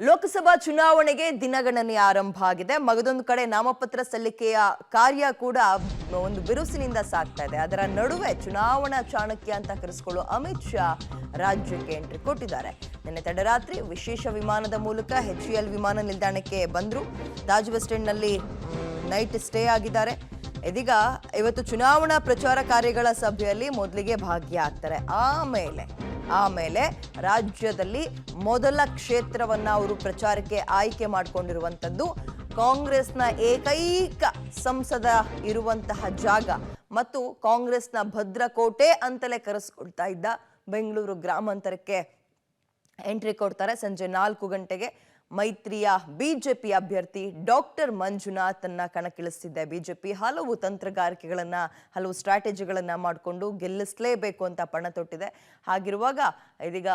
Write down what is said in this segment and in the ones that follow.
ಲೋಕಸಭಾ ಚುನಾವಣೆಗೆ ದಿನಗಣನೆ ಆರಂಭ ಆಗಿದೆ. ಮಗದೊಂದು ಕಡೆ ನಾಮಪತ್ರ ಸಲ್ಲಿಕೆಯ ಕಾರ್ಯ ಕೂಡ ಒಂದು ಬಿರುಸಿನಿಂದ ಸಾಗ್ತಾ ಇದೆ. ಅದರ ನಡುವೆ ಚುನಾವಣಾ ಚಾಣಕ್ಯ ಅಂತ ಕರೆಸಿಕೊಳ್ಳುವ ಅಮಿತ್ ಶಾ ರಾಜ್ಯಕ್ಕೆ ಎಂಟ್ರಿ ಕೊಟ್ಟಿದ್ದಾರೆ. ನಿನ್ನೆ ತಡರಾತ್ರಿ ವಿಶೇಷ ವಿಮಾನದ ಮೂಲಕ HCL ವಿಮಾನ ನಿಲ್ದಾಣಕ್ಕೆ ಬಂದ್ರು. ತಾಜ್ ವೆಸ್ಟ್ ಸ್ಟ್ಯಾಂಡ್ ನಲ್ಲಿ ನೈಟ್ ಸ್ಟೇ ಆಗಿದ್ದಾರೆ. ಇದೀಗ ಇವತ್ತು ಚುನಾವಣಾ ಪ್ರಚಾರ ಕಾರ್ಯಗಳ ಸಭೆಯಲ್ಲಿ ಮೊದಲಿಗೆ ಭಾಗಿಯಾಗ್ತಾರೆ. ಆಮೇಲೆ ರಾಜ್ಯದಲ್ಲಿ ಮೊದಲ ಕ್ಷೇತ್ರವನ್ನ ಅವರು ಪ್ರಚಾರಕ್ಕೆ ಆಯ್ಕೆ ಮಾಡಿಕೊಂಡಿರುವಂತದ್ದು ಕಾಂಗ್ರೆಸ್ನ ಏಕೈಕ ಸಂಸದ ಇರುವಂತಹ ಜಾಗ ಮತ್ತು ಕಾಂಗ್ರೆಸ್ನ ಭದ್ರಕೋಟೆ ಅಂತಲೇ ಕರೆಸ್ಕೊಳ್ತಾ ಇದ್ದ ಬೆಂಗಳೂರು ಗ್ರಾಮಾಂತರಕ್ಕೆ ಎಂಟ್ರಿ ಕೊಡ್ತಾರೆ. ಸಂಜೆ 4 ಗಂಟೆಗೆ ಮೈತ್ರಿಯ ಬಿಜೆಪಿ ಅಭ್ಯರ್ಥಿ ಡಾಕ್ಟರ್ ಮಂಜುನಾಥ್ ಅನ್ನ ಕಣಕ್ಕಿಳಿಸಿದ್ದೆ. ಬಿಜೆಪಿ ಹಲವು ತಂತ್ರಗಾರಿಕೆಗಳನ್ನ ಹಲವು ಸ್ಟ್ರಾಟಜಿಗಳನ್ನ ಮಾಡಿಕೊಂಡು ಗೆಲ್ಲಿಸಲೇಬೇಕು ಅಂತ ಪಣ ತೊಟ್ಟಿದೆ. ಹಾಗಿರುವಾಗ ಇದೀಗ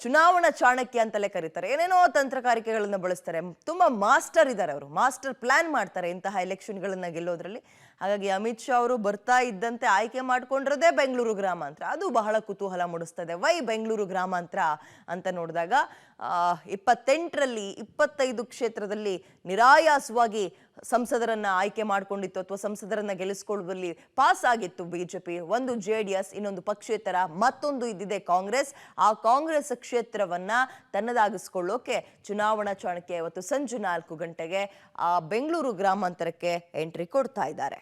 ಚುನಾವಣಾ ಚಾಣಕ್ಯ ಅಂತಲೇ ಕರೀತಾರೆ. ಏನೇನೋ ತಂತ್ರಗಾರಿಕೆಗಳನ್ನ ಬಳಸ್ತಾರೆ. ತುಂಬಾ ಮಾಸ್ಟರ್ ಇದ್ದಾರೆ ಅವರು, ಮಾಸ್ಟರ್ ಪ್ಲಾನ್ ಮಾಡ್ತಾರೆ ಇಂತಹ ಎಲೆಕ್ಷನ್ಗಳನ್ನ ಗೆಲ್ಲೋದ್ರಲ್ಲಿ. ಹಾಗಾಗಿ ಅಮಿತ್ ಶಾ ಅವರು ಬರ್ತಾ ಇದ್ದಂತೆ ಆಯ್ಕೆ ಮಾಡ್ಕೊಂಡಿರೋದೇ ಬೆಂಗಳೂರು ಗ್ರಾಮಾಂತರ. ಅದು ಬಹಳ ಕುತೂಹಲ ಮೂಡಿಸ್ತದೆ. ವೈ ಬೆಂಗಳೂರು ಗ್ರಾಮಾಂತರ ಅಂತ ನೋಡಿದಾಗ 28ರಲ್ಲಿ 25 ಕ್ಷೇತ್ರದಲ್ಲಿ ನಿರಾಯಾಸವಾಗಿ ಸಂಸದರನ್ನ ಆಯ್ಕೆ ಮಾಡಿಕೊಂಡಿತ್ತು ಅಥವಾ ಸಂಸದರನ್ನ ಗೆಲ್ಲಿಸಿಕೊಳ್ಳುವಲ್ಲಿ ಪಾಸ್ ಆಗಿತ್ತು ಬಿಜೆಪಿ. ಒಂದು JDS, ಇನ್ನೊಂದು ಪಕ್ಷೇತರ, ಮತ್ತೊಂದು ಇದ್ದಿದೆ ಕಾಂಗ್ರೆಸ್. ಆ ಕಾಂಗ್ರೆಸ್ ಕ್ಷೇತ್ರವನ್ನ ತನ್ನದಾಗಿಸ್ಕೊಳ್ಳೋಕೆ ಚುನಾವಣಾ ಚಾಣಕ್ಯ ಇವತ್ತು ಸಂಜೆ 4 ಗಂಟೆಗೆ ಆ ಬೆಂಗಳೂರು ಗ್ರಾಮಾಂತರಕ್ಕೆ ಎಂಟ್ರಿ ಕೊಡ್ತಾ ಇದ್ದಾರೆ.